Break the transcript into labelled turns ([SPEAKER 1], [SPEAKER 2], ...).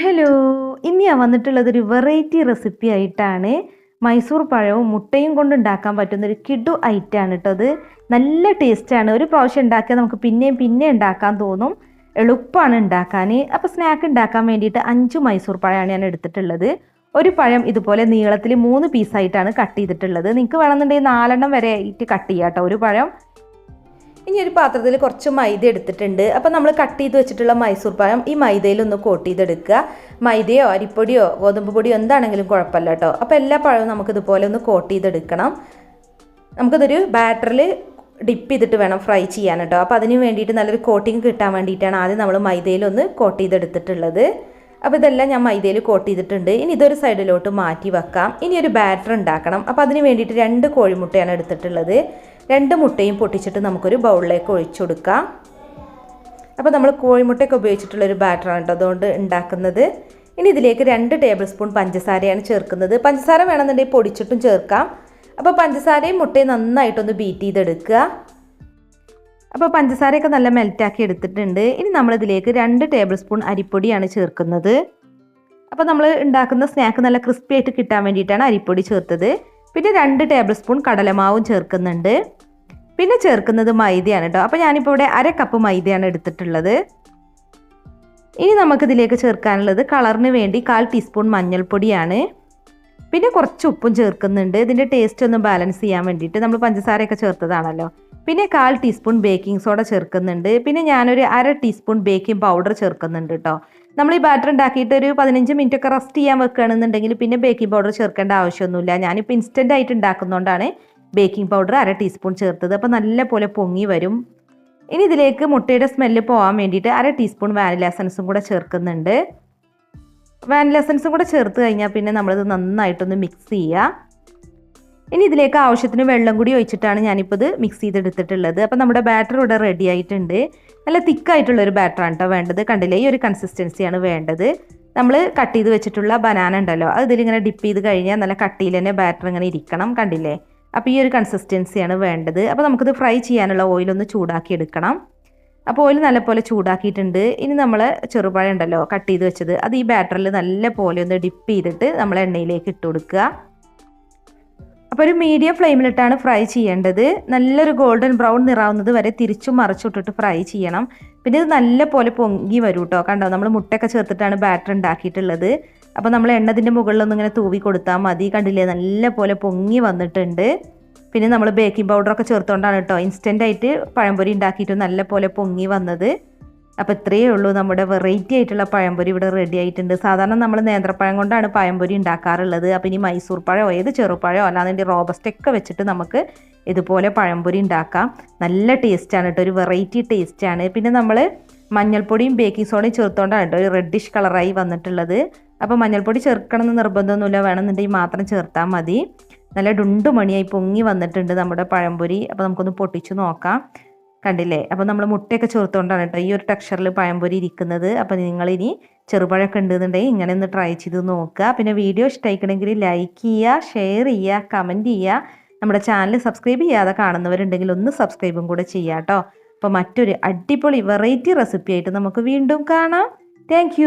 [SPEAKER 1] Hello, ഇന്ന് ഞാൻ വന്നിട്ടുള്ളതൊരു variety recipe ആയിട്ടാണ്. മൈസൂർ പഴവും മുട്ടയും കൊണ്ട് ഉണ്ടാക്കാൻ പറ്റുന്നൊരു കിഡു ഐറ്റാണ് കേട്ടോ. അത് നല്ല ടേസ്റ്റാണ്. ഒരു പ്രാവശ്യം ഉണ്ടാക്കിയാൽ നമുക്ക് പിന്നെയും ഉണ്ടാക്കാൻ തോന്നും. എളുപ്പമാണ് ഉണ്ടാക്കാൻ. അപ്പോൾ സ്നാക്ക് ഉണ്ടാക്കാൻ വേണ്ടിയിട്ട് 5 മൈസൂർ പഴമാണ് ഞാൻ എടുത്തിട്ടുള്ളത്. ഒരു പഴം ഇതുപോലെ നീളത്തിൽ 3 പീസായിട്ടാണ് കട്ട് ചെയ്തിട്ടുള്ളത്. നിങ്ങൾക്ക് വേണമെന്നുണ്ടെങ്കിൽ 4 വരെ ആയിട്ട് കട്ട് ചെയ്യാം കേട്ടോ ഒരു പഴം. ഇനി ഒരു പാത്രത്തിൽ കുറച്ച് മൈദ എടുത്തിട്ടുണ്ട്. അപ്പോൾ നമ്മൾ കട്ട് ചെയ്ത് വെച്ചിട്ടുള്ള മൈസൂർ പഴം ഈ മൈദയിലൊന്ന് കോട്ട് ചെയ്തെടുക്കുക. മൈദയോ അരിപ്പൊടിയോ ഗോതമ്പ് പൊടിയോ എന്താണെങ്കിലും കുഴപ്പമില്ല കേട്ടോ. അപ്പോൾ എല്ലാ പഴവും നമുക്കിതുപോലെ ഒന്ന് കോട്ട് ചെയ്തെടുക്കണം. നമുക്കിതൊരു ബാറ്ററിൽ ഡിപ്പ് ചെയ്തിട്ട് വേണം ഫ്രൈ ചെയ്യാൻ കേട്ടോ. അപ്പോൾ അതിന് വേണ്ടിയിട്ട് നല്ലൊരു കോട്ടിങ് കിട്ടാൻ വേണ്ടിയിട്ടാണ് ആദ്യം നമ്മൾ മൈദയിലൊന്ന് കോട്ട് ചെയ്തെടുത്തിട്ടുള്ളത്. അപ്പോൾ ഇതെല്ലാം ഞാൻ മൈദയിൽ കോട്ട് ചെയ്തിട്ടുണ്ട്. ഇനി ഇതൊരു സൈഡിലോട്ട് മാറ്റി വെക്കാം. ഇനി ഒരു ബാറ്റർ ഉണ്ടാക്കണം. അപ്പോൾ അതിന് വേണ്ടിയിട്ട് 2 കോഴിമുട്ടയാണ് എടുത്തിട്ടുള്ളത്. 2 മുട്ടയും പൊട്ടിച്ചിട്ട് നമുക്കൊരു ബൗളിലേക്ക് ഒഴിച്ചു കൊടുക്കാം. അപ്പോൾ നമ്മൾ കോഴിമുട്ടയൊക്കെ ഉപയോഗിച്ചിട്ടുള്ളൊരു ബാറ്ററാണ് കേട്ടോ അതുകൊണ്ട് ഉണ്ടാക്കുന്നത്. ഇനി ഇതിലേക്ക് 2 ടേബിൾ സ്പൂൺ പഞ്ചസാരയാണ് ചേർക്കുന്നത്. പഞ്ചസാര വേണമെന്നുണ്ടെങ്കിൽ പൊടിച്ചിട്ടും ചേർക്കാം. അപ്പോൾ പഞ്ചസാരയും മുട്ടയും നന്നായിട്ടൊന്ന് ബീറ്റ് ചെയ്തെടുക്കുക. അപ്പോൾ പഞ്ചസാരയൊക്കെ നല്ല മെൽറ്റാക്കി എടുത്തിട്ടുണ്ട്. ഇനി നമ്മളിതിലേക്ക് 2 ടേബിൾ സ്പൂൺ അരിപ്പൊടിയാണ് ചേർക്കുന്നത്. അപ്പോൾ നമ്മൾ ഉണ്ടാക്കുന്ന സ്നാക്ക് നല്ല ക്രിസ്പി ആയിട്ട് കിട്ടാൻ വേണ്ടിയിട്ടാണ് അരിപ്പൊടി ചേർത്തത്. പിന്നെ 2 ടേബിൾ സ്പൂൺ കടലമാവും ചേർക്കുന്നുണ്ട്. പിന്നെ ചേർക്കുന്നത് മൈദയാണ് കേട്ടോ. അപ്പോൾ ഞാനിപ്പോൾ ഇവിടെ 1/2 കപ്പ് മൈദയാണ് എടുത്തിട്ടുള്ളത്. ഇനി നമുക്കിതിലേക്ക് ചേർക്കാനുള്ളത് കളറിന് വേണ്ടി 1/4 ടീസ്പൂൺ മഞ്ഞൾപ്പൊടിയാണ്. പിന്നെ കുറച്ച് ഉപ്പും ചേർക്കുന്നുണ്ട്. ഇതിൻ്റെ ടേസ്റ്റ് ഒന്ന് ബാലൻസ് ചെയ്യാൻ വേണ്ടിയിട്ട്. നമ്മൾ പഞ്ചസാരയൊക്കെ ചേർത്തതാണല്ലോ. പിന്നെ 1/4 ടീസ്പൂൺ ബേക്കിംഗ് സോഡ ചേർക്കുന്നുണ്ട്. പിന്നെ ഞാനൊരു 1/2 ടീസ്പൂൺ ബേക്കിംഗ് പൗഡർ ചേർക്കുന്നുണ്ട് കേട്ടോ. നമ്മൾ ഈ ബാറ്റർ ഉണ്ടാക്കിയിട്ട് ഒരു 15 മിനിറ്റ് ഒക്കെ റെസ്റ്റ് ചെയ്യാൻ വെക്കുകയാണെന്നുണ്ടെങ്കിൽ പിന്നെ ബേക്കിംഗ് പൗഡർ ചേർക്കേണ്ട ആവശ്യമൊന്നുമില്ല. ഞാനിപ്പോൾ ഇൻസ്റ്റൻ്റ് ആയിട്ട് ഉണ്ടാക്കുന്നതുകൊണ്ടാണ് ബേക്കിംഗ് പൗഡർ 1/2 ടീസ്പൂൺ ചേർത്തത്. അപ്പോൾ നല്ല പോലെ പൊങ്ങി വരും. ഇനി ഇതിലേക്ക് മുട്ടയുടെ സ്മെല്ല് പോകാൻ വേണ്ടിയിട്ട് 1/2 ടീസ്പൂൺ വാനില എസൻസും കൂടെ ചേർക്കുന്നുണ്ട്. വാനില എസൻസും കൂടെ ചേർത്ത് കഴിഞ്ഞാൽ പിന്നെ നമ്മളിത് നന്നായിട്ടൊന്ന് മിക്സ് ചെയ്യുക. ഇനി ഇതിലേക്ക് ആവശ്യത്തിന് വെള്ളം കൂടി ഒഴിച്ചിട്ടാണ് ഞാനിപ്പോൾ ഇത് മിക്സ് ചെയ്തെടുത്തിട്ടുള്ളത്. അപ്പോൾ നമ്മുടെ ബാറ്റർ ഇവിടെ റെഡി ആയിട്ടുണ്ട്. നല്ല തിക്കായിട്ടുള്ളൊരു ബാറ്ററാണ് കേട്ടോ വേണ്ടത്. കണ്ടില്ലേ, ഈ ഒരു കൺസിസ്റ്റൻസിയാണ് വേണ്ടത്. നമ്മൾ കട്ട് ചെയ്ത് വെച്ചിട്ടുള്ള ബനാന ഉണ്ടല്ലോ, അത് ഇതിലിങ്ങനെ ഡിപ്പ് ചെയ്ത് കഴിഞ്ഞാൽ നല്ല കട്ടിയിൽ തന്നെ ബാറ്റർ ഇങ്ങനെ ഇരിക്കണം. കണ്ടില്ലേ, അപ്പോൾ ഈ ഒരു കൺസിസ്റ്റൻസിയാണ് വേണ്ടത്. അപ്പോൾ നമുക്കിത് ഫ്രൈ ചെയ്യാനുള്ള ഓയിലൊന്ന് ചൂടാക്കി എടുക്കണം. അപ്പോൾ ഓയിൽ നല്ലപോലെ ചൂടാക്കിയിട്ടുണ്ട്. ഇനി നമ്മൾ ചെറുപഴം ഉണ്ടല്ലോ കട്ട് ചെയ്ത് വെച്ചത്, അത് ഈ ബാറ്ററിൽ നല്ല പോലെ ഒന്ന് ഡിപ്പ് ചെയ്തിട്ട് നമ്മൾ എണ്ണയിലേക്ക് ഇട്ട് കൊടുക്കുക. അപ്പോൾ ഒരു മീഡിയം ഫ്ലെയിമിലിട്ടാണ് ഫ്രൈ ചെയ്യേണ്ടത്. നല്ലൊരു ഗോൾഡൻ ബ്രൗൺ നിറാവുന്നത് വരെ തിരിച്ചും മറിച്ചിട്ടിട്ട് ഫ്രൈ ചെയ്യണം. പിന്നെ ഇത് നല്ല പോലെ പൊങ്ങി വരും കേട്ടോ. കണ്ടോ, നമ്മൾ മുട്ടയൊക്കെ ചേർത്തിട്ടാണ് ബാറ്റർ ഉണ്ടാക്കിയിട്ടുള്ളത്. അപ്പോൾ നമ്മൾ എണ്ണതിൻ്റെ മുകളിലൊന്നും ഇങ്ങനെ തൂവി കൊടുത്താൽ മതി. കണ്ടില്ലേ, നല്ല പോലെ പൊങ്ങി വന്നിട്ടുണ്ട്. പിന്നെ നമ്മൾ ബേക്കിംഗ് പൗഡറൊക്കെ ചേർത്തുകൊണ്ടാണ് കേട്ടോ ഇൻസ്റ്റൻ്റ് ആയിട്ട് പഴംപൊരി ഉണ്ടാക്കിയിട്ട് നല്ല പോലെ പൊങ്ങി വന്നത്. അപ്പോൾ ഇത്രയേ ഉള്ളൂ, നമ്മുടെ വെറൈറ്റി ആയിട്ടുള്ള പഴംപൊരി ഇവിടെ റെഡി ആയിട്ടുണ്ട്. സാധാരണ നമ്മൾ നേന്ത്രപ്പഴം കൊണ്ടാണ് പഴംപൊരി ഉണ്ടാക്കാറുള്ളത്. അപ്പോൾ ഇനി മൈസൂർ പഴമോ ഏത് ചെറുപഴമോ അല്ലാതെ റോബസ്റ്റൊക്കെ വെച്ചിട്ട് നമുക്ക് ഇതുപോലെ പഴംപൊരി ഉണ്ടാക്കാം. നല്ല ടേസ്റ്റാണ് കേട്ടോ, ഒരു വെറൈറ്റി ടേസ്റ്റാണ്. പിന്നെ നമ്മൾ മഞ്ഞൾപ്പൊടിയും ബേക്കിംഗ് സോഡയും ചേർത്തുകൊണ്ടാണ് കേട്ടോ ഒരു റെഡിഷ് കളറായി വന്നിട്ടുള്ളത്. അപ്പോൾ മഞ്ഞൾപ്പൊടി ചേർക്കണമെന്ന് നിർബന്ധമൊന്നുമില്ല, വേണമെന്നുണ്ടെങ്കിൽ മാത്രം ചേർത്താൽ മതി. നല്ല ഡുണ്ടുമണിയായി പൊങ്ങി വന്നിട്ടുണ്ട് നമ്മുടെ പഴംപൊരി. അപ്പോൾ നമുക്കൊന്ന് പൊട്ടിച്ച് നോക്കാം. കണ്ടില്ലേ, അപ്പോൾ നമ്മൾ മുട്ടയൊക്കെ ചേർത്തുകൊണ്ടാണ് കേട്ടോ ഈ ഒരു ടെക്സ്ചറിൽ പഴംപൊരി ഇരിക്കുന്നത്. അപ്പോൾ നിങ്ങളിനി ചെറുപഴമൊക്കെ ഉണ്ടെന്നുണ്ടെങ്കിൽ ഇങ്ങനെ ഒന്ന് ട്രൈ ചെയ്ത് നോക്കുക. പിന്നെ വീഡിയോ ഇഷ്ടമായിക്കണമെങ്കിൽ ലൈക്ക് ചെയ്യുക, ഷെയർ ചെയ്യുക, കമൻറ്റ് ചെയ്യുക. നമ്മുടെ ചാനൽ സബ്സ്ക്രൈബ് ചെയ്യാതെ കാണുന്നവരുണ്ടെങ്കിൽ ഒന്ന് സബ്സ്ക്രൈബും കൂടെ ചെയ്യുക കേട്ടോ. അപ്പോൾ മറ്റൊരു അടിപൊളി വെറൈറ്റി റെസിപ്പി ആയിട്ട് നമുക്ക് വീണ്ടും കാണാം. താങ്ക്